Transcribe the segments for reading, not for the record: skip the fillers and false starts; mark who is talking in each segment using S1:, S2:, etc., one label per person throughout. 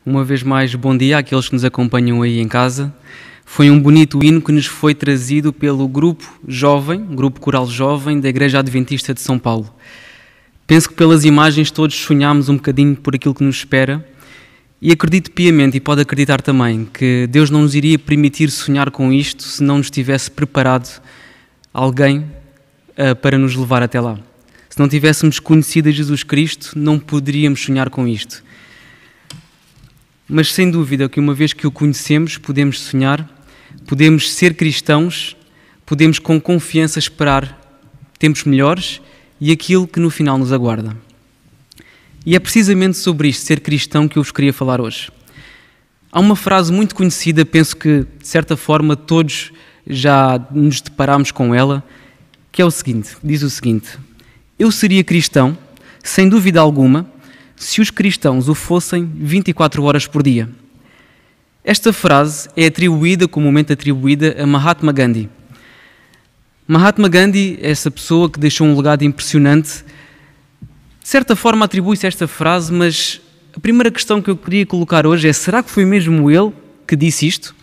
S1: Uma vez mais, bom dia àqueles que nos acompanham aí em casa. Foi um bonito hino que nos foi trazido pelo grupo coral jovem da Igreja Adventista de São Paulo. Penso que pelas imagens todos sonhámos um bocadinho por aquilo que nos espera e acredito piamente, e pode acreditar também, que Deus não nos iria permitir sonhar com isto se não nos tivesse preparado alguém para nos levar até lá. Se não tivéssemos conhecido a Jesus Cristo, não poderíamos sonhar com isto. Mas sem dúvida que uma vez que o conhecemos, podemos sonhar, podemos ser cristãos, podemos com confiança esperar tempos melhores e aquilo que no final nos aguarda. E é precisamente sobre isto, ser cristão, que eu vos queria falar hoje. Há uma frase muito conhecida, penso que de certa forma todos já nos deparámos com ela, que é o seguinte, diz o seguinte: eu seria cristão, sem dúvida alguma, se os cristãos o fossem 24 horas por dia. Esta frase é comumente atribuída a Mahatma Gandhi. Mahatma Gandhi é essa pessoa que deixou um legado impressionante. De certa forma atribui-se esta frase, mas a primeira questão que eu queria colocar hoje é: será que foi mesmo ele que disse isto?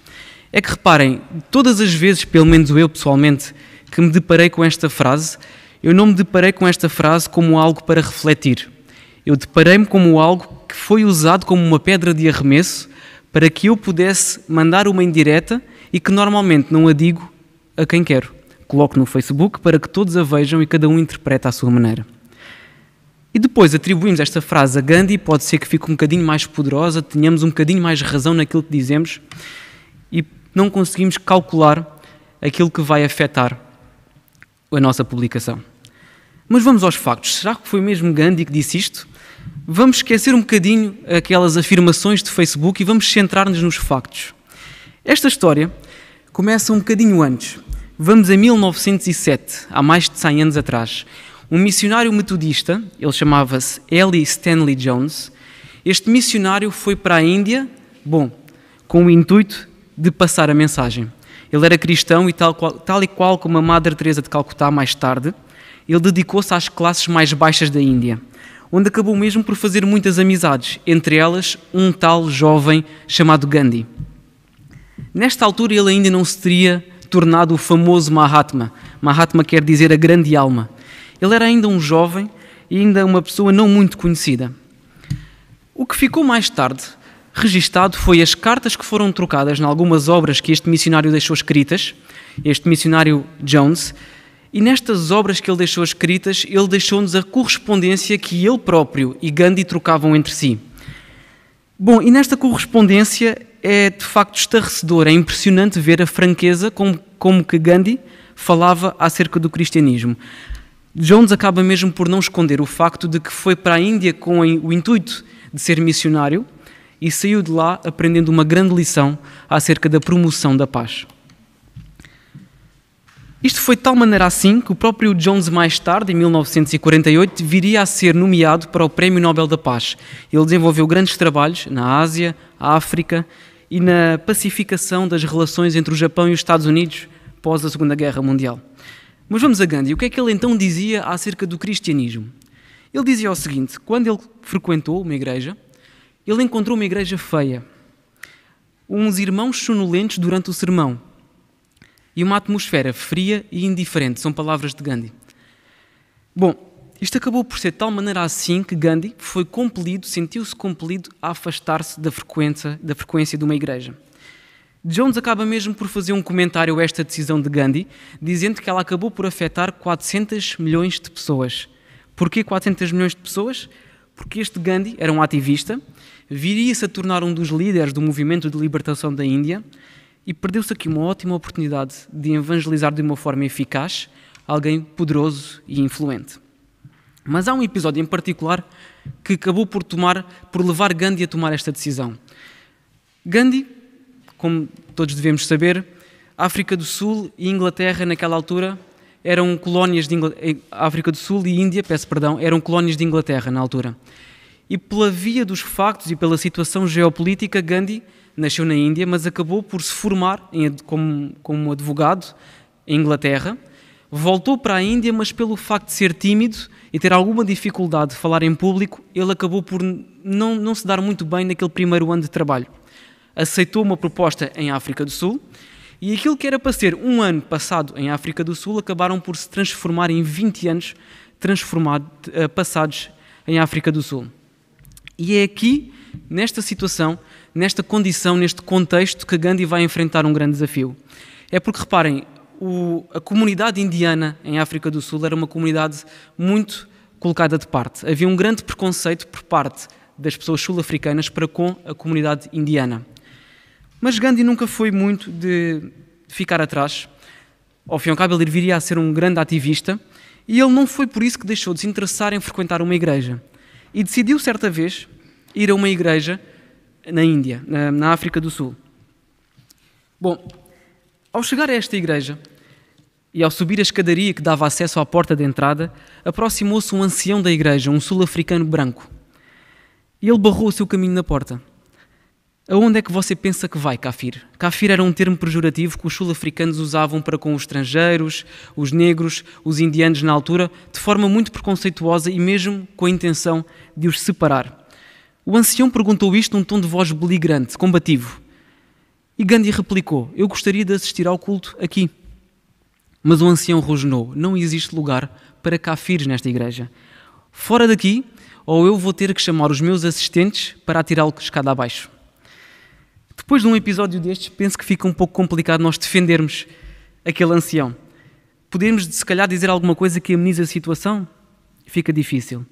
S1: É que reparem, todas as vezes, pelo menos eu pessoalmente, que me deparei com esta frase, eu não me deparei com esta frase como algo para refletir. Eu deparei-me como algo que foi usado como uma pedra de arremesso para que eu pudesse mandar uma indireta e que normalmente não a digo a quem quero. Coloco no Facebook para que todos a vejam e cada um interpreta à sua maneira. E depois atribuímos esta frase a Gandhi, pode ser que fique um bocadinho mais poderosa, tenhamos um bocadinho mais razão naquilo que dizemos e não conseguimos calcular aquilo que vai afetar a nossa publicação. Mas vamos aos factos. Será que foi mesmo Gandhi que disse isto? Vamos esquecer um bocadinho aquelas afirmações de Facebook e vamos centrar-nos nos factos. Esta história começa um bocadinho antes. Vamos em 1907, há mais de 100 anos atrás. Um missionário metodista, ele chamava-se Eli Stanley Jones. Este missionário foi para a Índia, com o intuito de passar a mensagem. Ele era cristão e tal e qual como a Madre Teresa de Calcutá mais tarde, ele dedicou-se às classes mais baixas da Índia, onde acabou mesmo por fazer muitas amizades, entre elas um tal jovem chamado Gandhi. Nesta altura ele ainda não se teria tornado o famoso Mahatma. Mahatma quer dizer a grande alma. Ele era ainda um jovem e ainda uma pessoa não muito conhecida. O que ficou mais tarde registado foi as cartas que foram trocadas em algumas obras que este missionário deixou escritas, este missionário Jones, e nestas obras que ele deixou escritas, ele deixou-nos a correspondência que ele próprio e Gandhi trocavam entre si. E nesta correspondência é de facto estarrecedor, é impressionante ver a franqueza como que Gandhi falava acerca do cristianismo. Jones acaba mesmo por não esconder o facto de que foi para a Índia com o intuito de ser missionário e saiu de lá aprendendo uma grande lição acerca da promoção da paz. Isto foi de tal maneira assim que o próprio Jones mais tarde, em 1948, viria a ser nomeado para o Prémio Nobel da Paz. Ele desenvolveu grandes trabalhos na Ásia, África e na pacificação das relações entre o Japão e os Estados Unidos pós a Segunda Guerra Mundial. Mas vamos a Gandhi. O que é que ele então dizia acerca do cristianismo? Ele dizia o seguinte: quando ele frequentou uma igreja, ele encontrou uma igreja feia, uns irmãos sonolentos durante o sermão e uma atmosfera fria e indiferente. São palavras de Gandhi. Isto acabou por ser de tal maneira assim que Gandhi sentiu-se compelido a afastar-se da frequência de uma igreja. Jones acaba mesmo por fazer um comentário a esta decisão de Gandhi, dizendo que ela acabou por afetar 400 milhões de pessoas. Porquê 400 milhões de pessoas? Porque este Gandhi era um ativista, viria-se a tornar um dos líderes do movimento de libertação da Índia e perdeu-se aqui uma ótima oportunidade de evangelizar de uma forma eficaz alguém poderoso e influente. Mas há um episódio em particular que acabou por levar Gandhi a tomar esta decisão. Gandhi, como todos devemos saber, África do Sul e Inglaterra naquela altura eram colónias de África do Sul e Índia, eram colónias de Inglaterra na altura. E pela via dos factos e pela situação geopolítica, Gandhi nasceu na Índia, mas acabou por se formar como advogado em Inglaterra, Voltou para a Índia, mas pelo facto de ser tímido e ter alguma dificuldade de falar em público, ele acabou por não se dar muito bem naquele primeiro ano de trabalho. Aceitou uma proposta em África do Sul e aquilo que era para ser um ano passado em África do Sul acabaram por se transformar em 20 anos passados em África do Sul. E é aqui, nesta situação, nesta condição, neste contexto, que Gandhi vai enfrentar um grande desafio. É porque, reparem, a comunidade indiana em África do Sul era uma comunidade muito colocada de parte. Havia um grande preconceito por parte das pessoas sul-africanas para com a comunidade indiana. Mas Gandhi nunca foi muito de ficar atrás. Ao fim e ao cabo, ele viria a ser um grande ativista e ele não foi por isso que deixou de se interessar em frequentar uma igreja. E decidiu, certa vez, ir a uma igreja na Índia, na África do Sul. Bom, ao chegar a esta igreja e ao subir a escadaria que dava acesso à porta de entrada, aproximou-se um ancião da igreja, um sul-africano branco. E ele barrou o seu caminho na porta. Aonde é que você pensa que vai, Kafir? Kafir era um termo pejorativo que os sul-africanos usavam para com os estrangeiros, os negros, os indianos na altura, de forma muito preconceituosa e mesmo com a intenção de os separar. O ancião perguntou isto num tom de voz beligerante, combativo. E Gandhi replicou: eu gostaria de assistir ao culto aqui. Mas o ancião rosnou: não existe lugar para Kafirs nesta igreja. Fora daqui, ou eu vou ter que chamar os meus assistentes para atirá-lo escada abaixo. Depois de um episódio destes, penso que fica um pouco complicado nós defendermos aquele ancião. Podemos, se calhar, dizer alguma coisa que amenize a situação? Fica difícil.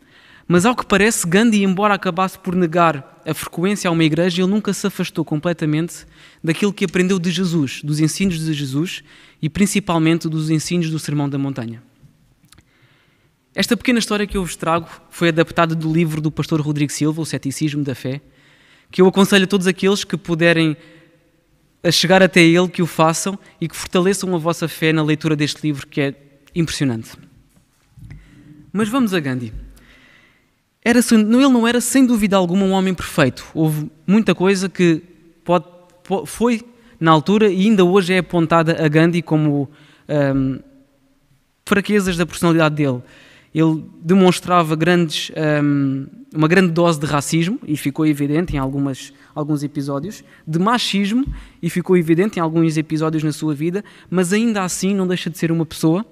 S1: Mas, ao que parece, Gandhi, embora acabasse por negar a frequência a uma igreja, ele nunca se afastou completamente daquilo que aprendeu de Jesus, dos ensinos de Jesus e principalmente dos ensinos do Sermão da Montanha. Esta pequena história que eu vos trago foi adaptada do livro do pastor Rodrigo Silva, O Ceticismo da Fé, que eu aconselho a todos aqueles que puderem a chegar até ele, que o façam e que fortaleçam a vossa fé na leitura deste livro, que é impressionante. Mas vamos a Gandhi. Ele não era, sem dúvida alguma, um homem perfeito. Houve muita coisa que foi, na altura, e ainda hoje é apontada a Gandhi como fraquezas da personalidade dele. Ele demonstrava uma grande dose de racismo, e ficou evidente em alguns episódios, de machismo, e ficou evidente em alguns episódios na sua vida, mas ainda assim não deixa de ser uma pessoa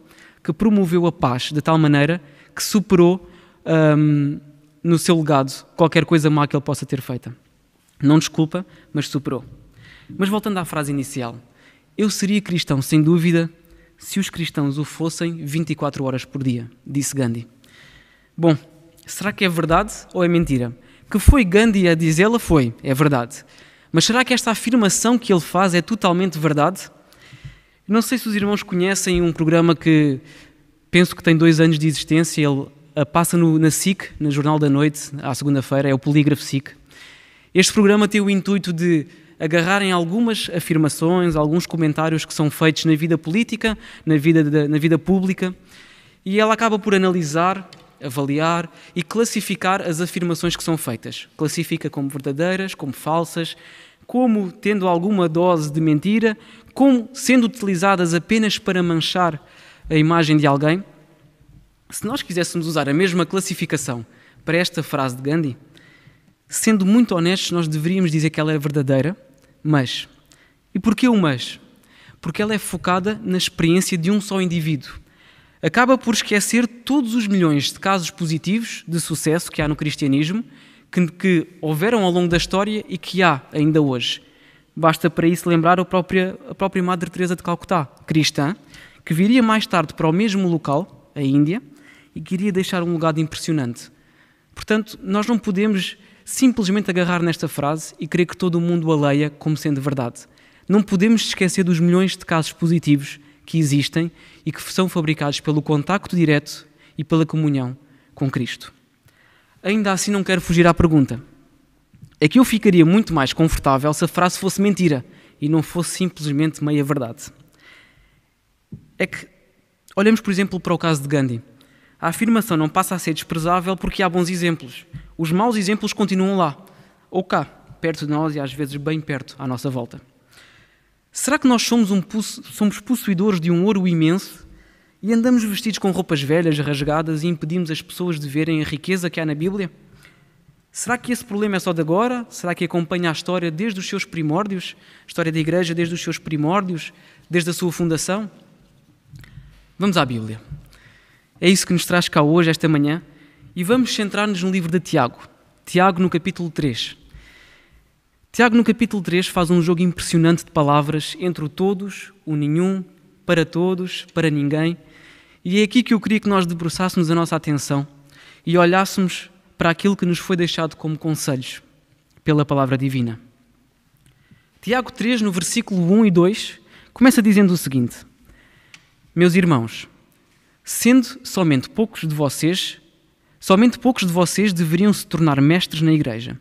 S1: que promoveu a paz de tal maneira que superou no seu legado qualquer coisa má que ele possa ter feita. Não desculpa, mas superou. Mas voltando à frase inicial, eu seria cristão, sem dúvida, se os cristãos o fossem 24 horas por dia, disse Gandhi. Bom, será que é verdade ou é mentira? Que foi Gandhi a dizê-la? É verdade. Mas será que esta afirmação que ele faz é totalmente verdade? Não sei se os irmãos conhecem um programa que penso que tem 2 anos de existência, ele passa na SIC, no Jornal da Noite, à segunda-feira, é o Polígrafo SIC. Este programa tem o intuito de agarrarem algumas afirmações, alguns comentários que são feitos na vida política, na vida pública, e ela acaba por analisar, avaliar e classificar as afirmações que são feitas. Classifica como verdadeiras, como falsas, como tendo alguma dose de mentira, como sendo utilizadas apenas para manchar a imagem de alguém. Se nós quiséssemos usar a mesma classificação para esta frase de Gandhi, sendo muito honestos, nós deveríamos dizer que ela é verdadeira, mas. E porquê o mas? Porque ela é focada na experiência de um só indivíduo. Acaba por esquecer todos os milhões de casos positivos de sucesso que há no cristianismo, que houveram ao longo da história e que há ainda hoje. Basta para isso lembrar a própria Madre Teresa de Calcutá, cristã, que viria mais tarde para o mesmo local, a Índia, e que iria deixar um legado impressionante. Portanto, nós não podemos simplesmente agarrar nesta frase e querer que todo o mundo a leia como sendo verdade. Não podemos esquecer dos milhões de casos positivos que existem e que são fabricados pelo contacto direto e pela comunhão com Cristo. Ainda assim, não quero fugir à pergunta. É que eu ficaria muito mais confortável se a frase fosse mentira e não fosse simplesmente meia verdade. É que, olhemos por exemplo para o caso de Gandhi. A afirmação não passa a ser desprezável porque há bons exemplos. Os maus exemplos continuam lá, ou cá, perto de nós e às vezes bem perto à nossa volta. Será que nós somos possuidores de um ouro imenso E andamos vestidos com roupas velhas, rasgadas e impedimos as pessoas de verem a riqueza que há na Bíblia? Será que esse problema é só de agora? Será que acompanha a história desde os seus primórdios? A história da Igreja desde os seus primórdios? Desde a sua fundação? Vamos à Bíblia. É isso que nos traz cá hoje, esta manhã, e vamos centrar-nos no livro de Tiago. Tiago no capítulo 3. Tiago no capítulo 3 faz um jogo impressionante de palavras entre o todos, o nenhum, para todos, para ninguém. E é aqui que eu queria que nós debruçássemos a nossa atenção e olhássemos para aquilo que nos foi deixado como conselhos pela palavra divina. Tiago 3, no versículo 1 e 2, começa dizendo o seguinte: Meus irmãos, sendo somente poucos de vocês deveriam se tornar mestres na igreja,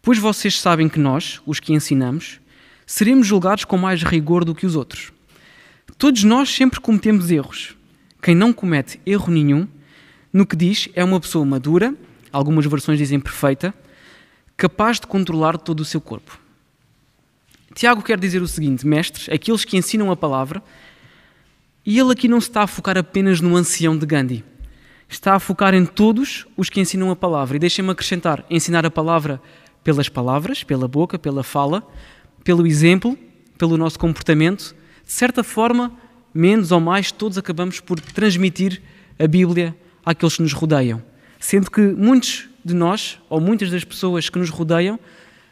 S1: pois vocês sabem que nós, os que ensinamos, seremos julgados com mais rigor do que os outros. Todos nós sempre cometemos erros. Quem não comete erro nenhum, no que diz, é uma pessoa madura, algumas versões dizem perfeita, capaz de controlar todo o seu corpo. Tiago quer dizer o seguinte: mestres, aqueles que ensinam a palavra, e ele aqui não se está a focar apenas no ancião de Gandhi, está a focar em todos os que ensinam a palavra. E deixem-me acrescentar, ensinar a palavra pelas palavras, pela boca, pela fala, pelo exemplo, pelo nosso comportamento. De certa forma, menos ou mais, todos acabamos por transmitir a Bíblia àqueles que nos rodeiam. Sendo que muitos de nós, ou muitas das pessoas que nos rodeiam,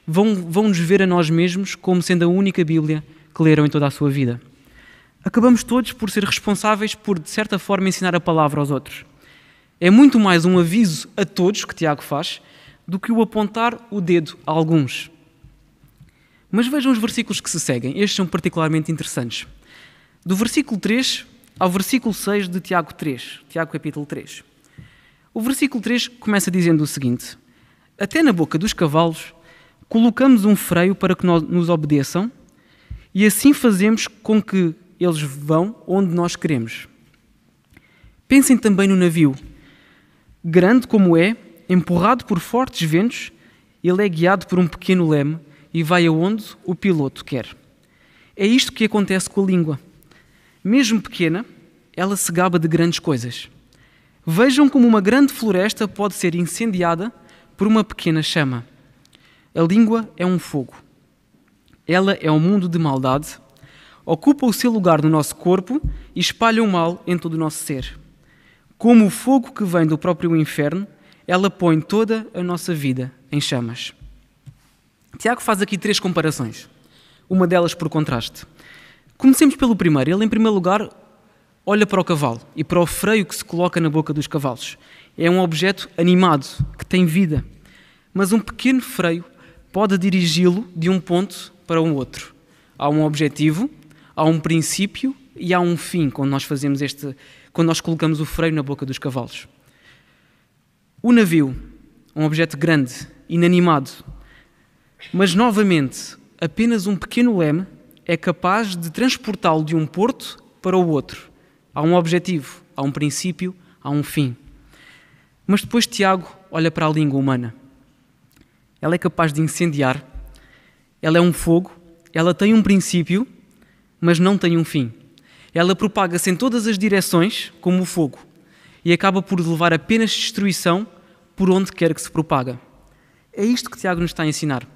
S1: vão nos ver a nós mesmos como sendo a única Bíblia que leram em toda a sua vida. Acabamos todos por ser responsáveis por, de certa forma, ensinar a palavra aos outros. É muito mais um aviso a todos que Tiago faz do que o apontar o dedo a alguns. Mas vejam os versículos que se seguem, estes são particularmente interessantes. Do versículo 3 ao versículo 6 de Tiago 3, Tiago capítulo 3. O versículo 3 começa dizendo o seguinte: Até na boca dos cavalos colocamos um freio para que nos obedeçam e assim fazemos com que eles vão onde nós queremos. Pensem também no navio. Grande como é, empurrado por fortes ventos, ele é guiado por um pequeno leme e vai aonde o piloto quer. É isto que acontece com a língua. Mesmo pequena, ela se gaba de grandes coisas. Vejam como uma grande floresta pode ser incendiada por uma pequena chama. A língua é um fogo. Ela é um mundo de maldade, ocupa o seu lugar no nosso corpo e espalha o mal em todo o nosso ser. Como o fogo que vem do próprio inferno, ela põe toda a nossa vida em chamas. Tiago faz aqui 3 comparações, uma delas por contraste. Comecemos pelo primeiro. Ele, em primeiro lugar, olha para o cavalo e para o freio que se coloca na boca dos cavalos. É um objeto animado, que tem vida, mas um pequeno freio pode dirigi-lo de um ponto para um outro. Há um objetivo, há um princípio e há um fim quando nós colocamos o freio na boca dos cavalos. O navio, um objeto grande, inanimado, mas novamente apenas um pequeno leme é capaz de transportá-lo de um porto para o outro. Há um objetivo, há um princípio, há um fim. Mas depois Tiago olha para a língua humana. Ela é capaz de incendiar, ela é um fogo, ela tem um princípio, mas não tem um fim. Ela propaga-se em todas as direções como o fogo e acaba por levar apenas destruição por onde quer que se propaga. É isto que Tiago nos está a ensinar.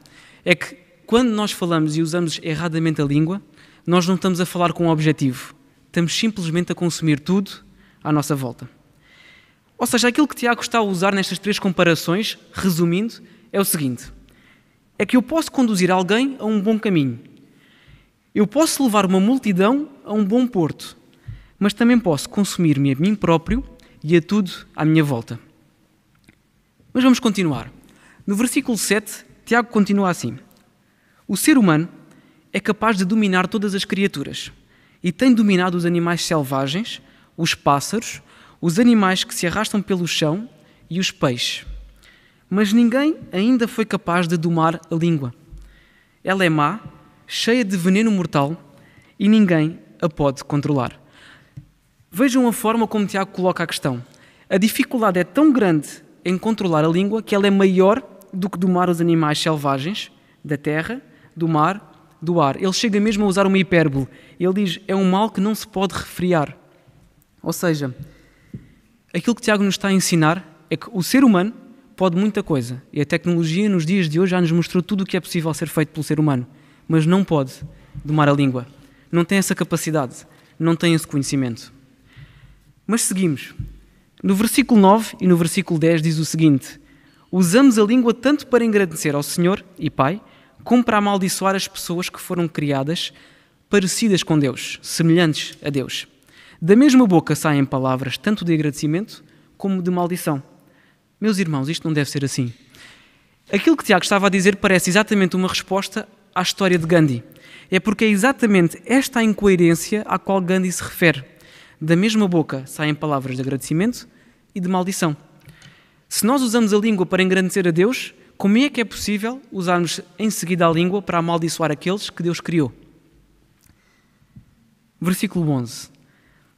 S1: É que quando nós falamos e usamos erradamente a língua, nós não estamos a falar com um objetivo. Estamos simplesmente a consumir tudo à nossa volta. Ou seja, aquilo que Tiago está a usar nestas 3 comparações, resumindo, é o seguinte: é que eu posso conduzir alguém a um bom caminho. Eu posso levar uma multidão a um bom porto, mas também posso consumir-me a mim próprio e a tudo à minha volta. Mas vamos continuar. No versículo 7, Tiago continua assim: O ser humano é capaz de dominar todas as criaturas e tem dominado os animais selvagens, os pássaros, os animais que se arrastam pelo chão e os peixes. Mas ninguém ainda foi capaz de domar a língua. Ela é má, cheia de veneno mortal e ninguém a pode controlar. Vejam a forma como Tiago coloca a questão. A dificuldade é tão grande em controlar a língua que ela é maior do que domar os animais selvagens da terra, do mar, do ar. Ele chega mesmo a usar uma hipérbole. Ele diz, é um mal que não se pode refriar. Ou seja, aquilo que Tiago nos está a ensinar é que o ser humano pode muita coisa. E a tecnologia nos dias de hoje já nos mostrou tudo o que é possível ser feito pelo ser humano. Mas não pode domar a língua. Não tem essa capacidade. Não tem esse conhecimento. Mas seguimos. No versículo 9 e no versículo 10 diz o seguinte: usamos a língua tanto para engrandecer ao Senhor e Pai, como para amaldiçoar as pessoas que foram criadas parecidas com Deus, semelhantes a Deus. Da mesma boca saem palavras tanto de agradecimento como de maldição. Meus irmãos, isto não deve ser assim. Aquilo que Tiago estava a dizer parece exatamente uma resposta à história de Gandhi. É porque é exatamente esta a incoerência à qual Gandhi se refere. Da mesma boca saem palavras de agradecimento e de maldição. Se nós usamos a língua para engrandecer a Deus, como é que é possível usarmos em seguida a língua para amaldiçoar aqueles que Deus criou? Versículo 11.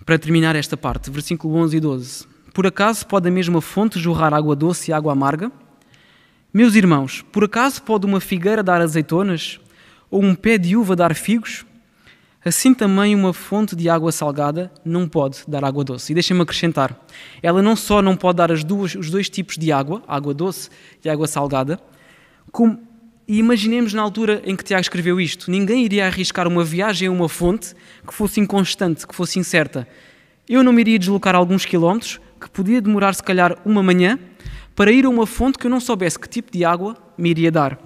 S1: Para terminar esta parte, versículo 11 e 12. Por acaso pode a mesma fonte jorrar água doce e água amarga? Meus irmãos, por acaso pode uma figueira dar azeitonas? Ou um pé de uva dar figos? Assim também uma fonte de água salgada não pode dar água doce. E deixem-me acrescentar, ela não só não pode dar os dois tipos de água doce e água salgada, e imaginemos na altura em que Tiago escreveu isto, ninguém iria arriscar uma viagem a uma fonte que fosse inconstante, que fosse incerta. Eu não me iria deslocar alguns quilómetros, que podia demorar se calhar uma manhã, para ir a uma fonte que eu não soubesse que tipo de água me iria dar.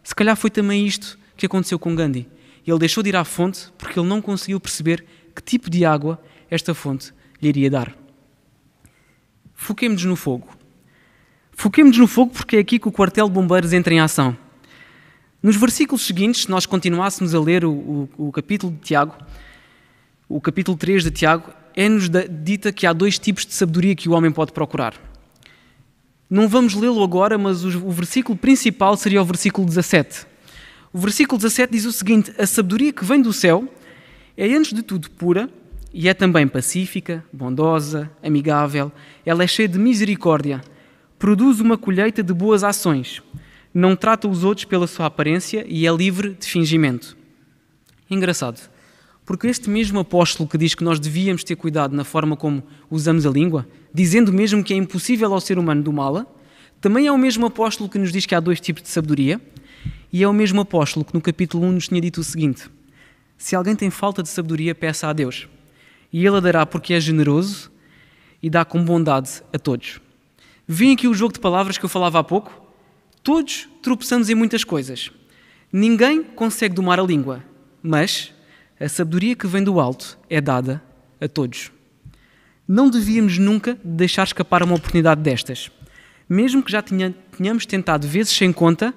S1: Se calhar foi também isto que aconteceu com Gandhi. Ele deixou de ir à fonte porque ele não conseguiu perceber que tipo de água esta fonte lhe iria dar. Foquemo-nos no fogo. Foquemo-nos no fogo porque é aqui que o quartel de bombeiros entra em ação. Nos versículos seguintes, se nós continuássemos a ler o capítulo de Tiago, o capítulo 3 de Tiago, é-nos dita que há dois tipos de sabedoria que o homem pode procurar. Não vamos lê-lo agora, mas o versículo principal seria o versículo 17. O versículo 17 diz o seguinte: a sabedoria que vem do céu é antes de tudo pura e é também pacífica, bondosa, amigável, ela é cheia de misericórdia, produz uma colheita de boas ações, não trata os outros pela sua aparência e é livre de fingimento. Engraçado, porque este mesmo apóstolo que diz que nós devíamos ter cuidado na forma como usamos a língua, dizendo mesmo que é impossível ao ser humano domá-la, também é o mesmo apóstolo que nos diz que há dois tipos de sabedoria. E é o mesmo apóstolo que no capítulo 1 nos tinha dito o seguinte: se alguém tem falta de sabedoria, peça a Deus, e Ele a dará porque é generoso e dá com bondade a todos. Vem aqui o jogo de palavras que eu falava há pouco. Todos tropeçamos em muitas coisas. Ninguém consegue domar a língua, mas a sabedoria que vem do alto é dada a todos. Não devíamos nunca deixar escapar uma oportunidade destas. Mesmo que já tenhamos tentado vezes sem conta,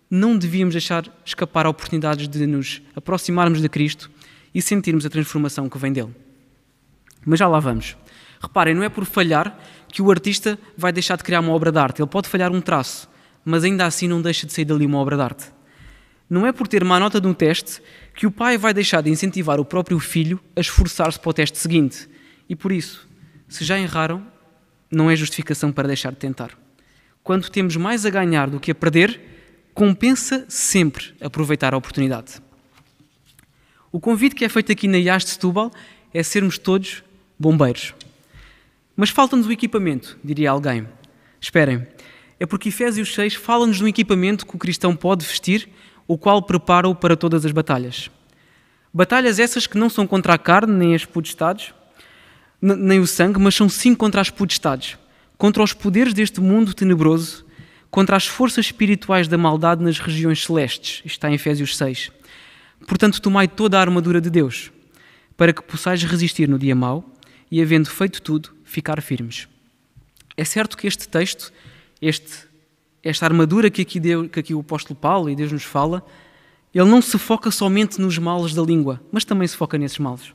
S1: não devíamos deixar escapar oportunidades de nos aproximarmos de Cristo e sentirmos a transformação que vem dele. Mas já lá vamos. Reparem, não é por falhar que o artista vai deixar de criar uma obra de arte. Ele pode falhar um traço, mas ainda assim não deixa de sair dali uma obra de arte. Não é por ter má nota de um teste que o pai vai deixar de incentivar o próprio filho a esforçar-se para o teste seguinte. E por isso, se já erraram, não é justificação para deixar de tentar. Quando temos mais a ganhar do que a perder, compensa sempre aproveitar a oportunidade. O convite que é feito aqui na IAS de Setúbal é sermos todos bombeiros. Mas falta-nos o equipamento, diria alguém. Esperem, é porque Efésios 6 fala-nos de um equipamento que o cristão pode vestir, o qual prepara-o para todas as batalhas. Batalhas essas que não são contra a carne, nem as potestades, nem o sangue, mas são sim contra as potestades, contra os poderes deste mundo tenebroso, contra as forças espirituais da maldade nas regiões celestes. Isto está em Efésios 6. Portanto, tomai toda a armadura de Deus, para que possais resistir no dia mau e, havendo feito tudo, ficar firmes. É certo que este texto, esta armadura que aqui o apóstolo Paulo e Deus nos fala, ele não se foca somente nos males da língua, mas também se foca nesses males.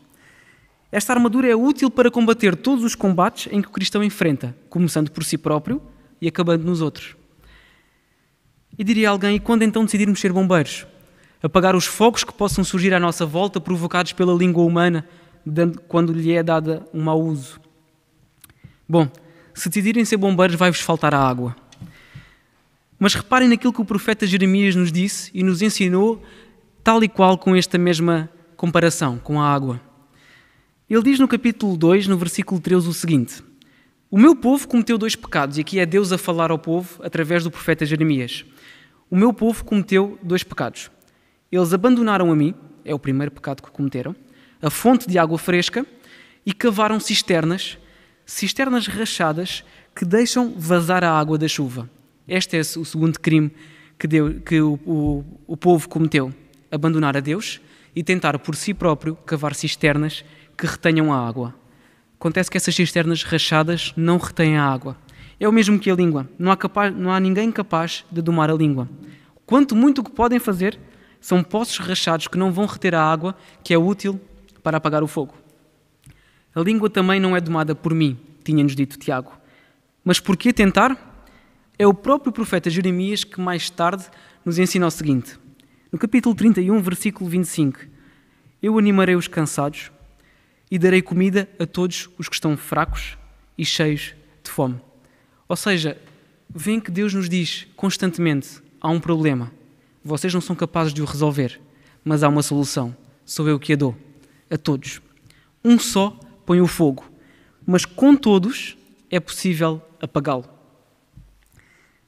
S1: Esta armadura é útil para combater todos os combates em que o cristão enfrenta, começando por si próprio e acabando nos outros. E diria alguém, e quando então decidirmos ser bombeiros? Apagar os fogos que possam surgir à nossa volta, provocados pela língua humana, quando lhe é dada um mau uso? Bom, se decidirem ser bombeiros, vai-vos faltar a água. Mas reparem naquilo que o profeta Jeremias nos disse e nos ensinou, tal e qual com esta mesma comparação, com a água. Ele diz no capítulo 2, no versículo 13, o seguinte: o meu povo cometeu 2 pecados, e aqui é Deus a falar ao povo através do profeta Jeremias. O meu povo cometeu 2 pecados. Eles abandonaram a mim, é o primeiro pecado que cometeram, a fonte de água fresca, e cavaram cisternas rachadas que deixam vazar a água da chuva. Este é o segundo crime que o povo cometeu: abandonar a Deus e tentar por si próprio cavar cisternas que retenham a água. Acontece que essas cisternas rachadas não retêm a água. É o mesmo que a língua. Não há ninguém capaz de domar a língua. Quanto muito o que podem fazer são poços rachados que não vão reter a água que é útil para apagar o fogo. A língua também não é domada por mim, tinha-nos dito Tiago. Mas por que tentar? É o próprio profeta Jeremias que mais tarde nos ensina o seguinte. No capítulo 31, versículo 25. Eu animarei os cansados e darei comida a todos os que estão fracos e cheios de fome. Ou seja, veem que Deus nos diz constantemente: há um problema, vocês não são capazes de o resolver, mas há uma solução, sou eu que a dou, a todos. Um só põe o fogo, mas com todos é possível apagá-lo.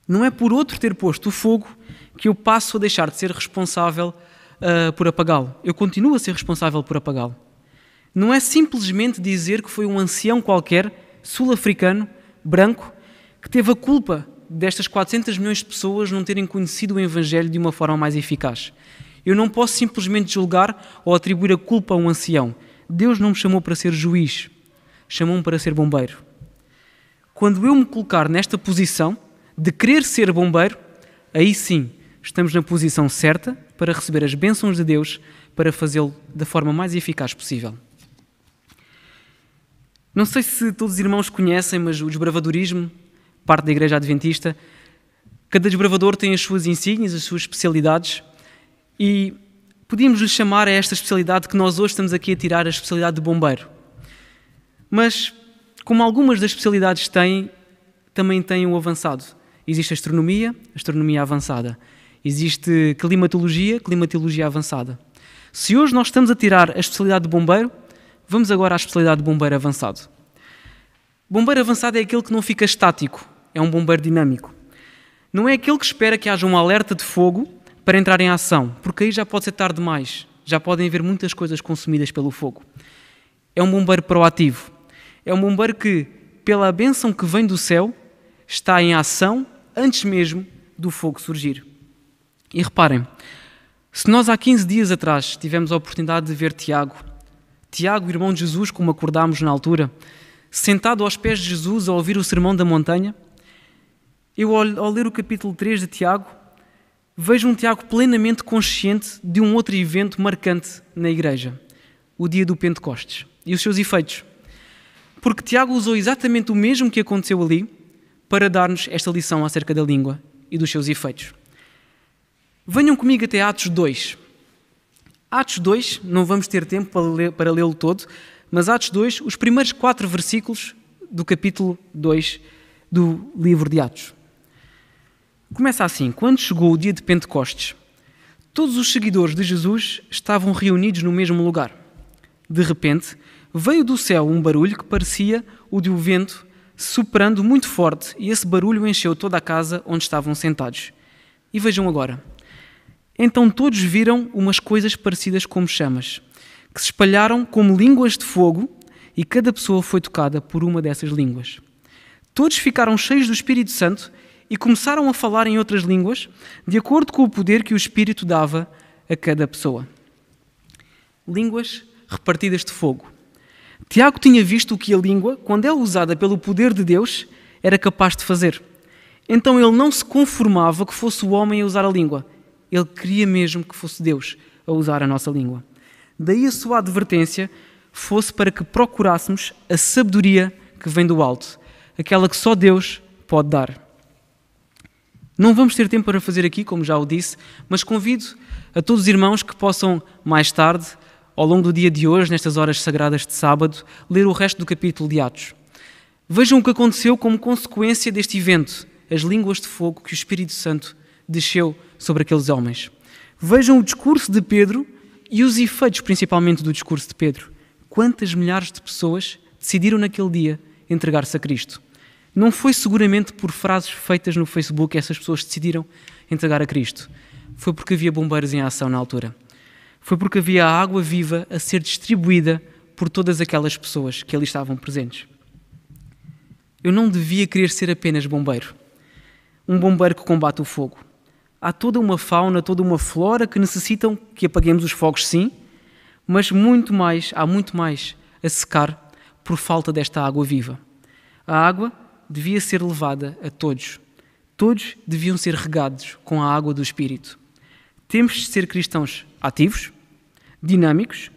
S1: Não é por outro ter posto o fogo que eu passo a deixar de ser responsável por apagá-lo. Eu continuo a ser responsável por apagá-lo. Não é simplesmente dizer que foi um ancião qualquer, sul-africano, branco, que teve a culpa destas 400 milhões de pessoas não terem conhecido o Evangelho de uma forma mais eficaz. Eu não posso simplesmente julgar ou atribuir a culpa a um ancião. Deus não me chamou para ser juiz, chamou-me para ser bombeiro. Quando eu me colocar nesta posição de querer ser bombeiro, aí sim estamos na posição certa para receber as bênçãos de Deus, para fazê-lo da forma mais eficaz possível. Não sei se todos os irmãos conhecem, mas o desbravadorismo, parte da Igreja Adventista, cada desbravador tem as suas insígnias, as suas especialidades, e podíamos lhe chamar a esta especialidade que nós hoje estamos aqui a tirar, a especialidade de bombeiro. Mas, como algumas das especialidades têm, também tem o avançado. Existe astronomia avançada. Existe climatologia avançada. Se hoje nós estamos a tirar a especialidade de bombeiro, vamos agora à especialidade de bombeiro avançado. Bombeiro avançado é aquele que não fica estático, é um bombeiro dinâmico. Não é aquele que espera que haja um alerta de fogo para entrar em ação, porque aí já pode ser tarde demais, já podem haver muitas coisas consumidas pelo fogo. É um bombeiro proativo, é um bombeiro que, pela bênção que vem do céu, está em ação antes mesmo do fogo surgir. E reparem, se nós há 15 dias atrás tivemos a oportunidade de ver Tiago, irmão de Jesus, como acordámos na altura, sentado aos pés de Jesus a ouvir o sermão da montanha, eu, ao ler o capítulo 3 de Tiago, vejo um Tiago plenamente consciente de um outro evento marcante na igreja, o dia do Pentecostes, e os seus efeitos. Porque Tiago usou exatamente o mesmo que aconteceu ali para dar-nos esta lição acerca da língua e dos seus efeitos. Venham comigo até Atos 2. Atos 2, não vamos ter tempo para lê-lo todo, mas Atos 2, os primeiros 4 versículos do capítulo 2 do livro de Atos. Começa assim: quando chegou o dia de Pentecostes, todos os seguidores de Jesus estavam reunidos no mesmo lugar. De repente, veio do céu um barulho que parecia o de um vento soprando muito forte, e esse barulho encheu toda a casa onde estavam sentados. E vejam agora. Então todos viram umas coisas parecidas como chamas, que se espalharam como línguas de fogo, e cada pessoa foi tocada por uma dessas línguas. Todos ficaram cheios do Espírito Santo e começaram a falar em outras línguas, de acordo com o poder que o Espírito dava a cada pessoa. Línguas repartidas de fogo. Tiago tinha visto o que a língua, quando é usada pelo poder de Deus, era capaz de fazer. Então ele não se conformava que fosse o homem a usar a língua. Ele queria mesmo que fosse Deus a usar a nossa língua. Daí a sua advertência fosse para que procurássemos a sabedoria que vem do alto, aquela que só Deus pode dar. Não vamos ter tempo para fazer aqui, como já o disse, mas convido a todos os irmãos que possam, mais tarde, ao longo do dia de hoje, nestas horas sagradas de sábado, ler o resto do capítulo de Atos. Vejam o que aconteceu como consequência deste evento, as línguas de fogo que o Espírito Santo desceu sobre aqueles homens. Vejam o discurso de Pedro e os efeitos, principalmente, do discurso de Pedro. quantas milhares de pessoas decidiram naquele dia entregar-se a Cristo. Não foi seguramente por frases feitas no Facebook que essas pessoas decidiram entregar a Cristo. Foi porque havia bombeiros em ação na altura. Foi porque havia a água viva a ser distribuída por todas aquelas pessoas que ali estavam presentes. Eu não devia querer ser apenas bombeiro. Um bombeiro que combate o fogo. Há toda uma fauna, toda uma flora que necessitam que apaguemos os fogos, sim, mas há muito mais a secar por falta desta água viva. A água devia ser levada a todos. Todos deviam ser regados com a água do Espírito. Temos de ser cristãos ativos, dinâmicos.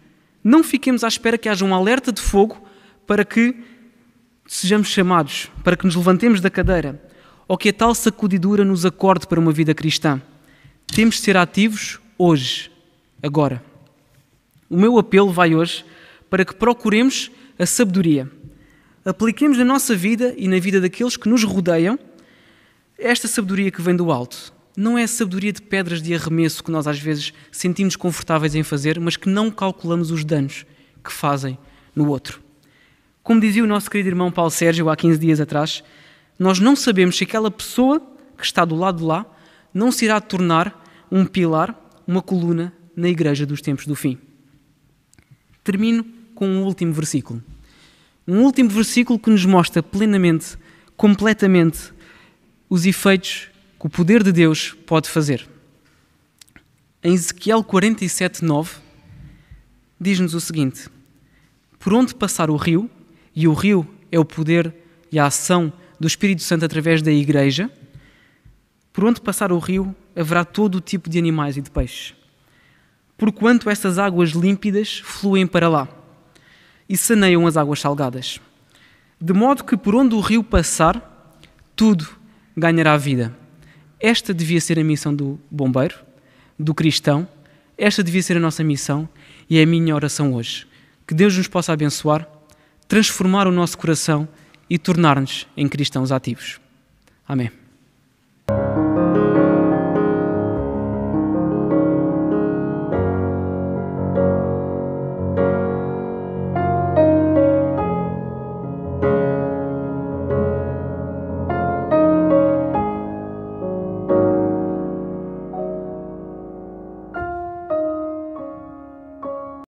S1: Não fiquemos à espera que haja um alerta de fogo para que sejamos chamados, para que nos levantemos da cadeira, ou que a tal sacudidura nos acorde para uma vida cristã. Temos de ser ativos hoje, agora. O meu apelo vai hoje para que procuremos a sabedoria. Apliquemos na nossa vida e na vida daqueles que nos rodeiam esta sabedoria que vem do alto. Não é a sabedoria de pedras de arremesso que nós às vezes sentimos confortáveis em fazer, mas que não calculamos os danos que fazem no outro. Como dizia o nosso querido irmão Paulo Sérgio há 15 dias atrás, nós não sabemos se aquela pessoa que está do lado de lá não se irá tornar um pilar, uma coluna na igreja dos tempos do fim. Termino com um último versículo. Um último versículo que nos mostra plenamente, completamente, os efeitos que o poder de Deus pode fazer. Em Ezequiel 47:9, diz-nos o seguinte: por onde passar o rio, e o rio é o poder e a ação do Espírito Santo através da igreja, por onde passar o rio haverá todo o tipo de animais e de peixes, porquanto essas águas límpidas fluem para lá e saneiam as águas salgadas, de modo que por onde o rio passar, tudo ganhará vida. Esta devia ser a missão do bombeiro, do cristão, esta devia ser a nossa missão e é a minha oração hoje. Que Deus nos possa abençoar, transformar o nosso coração e tornar-nos em cristãos ativos. Amém.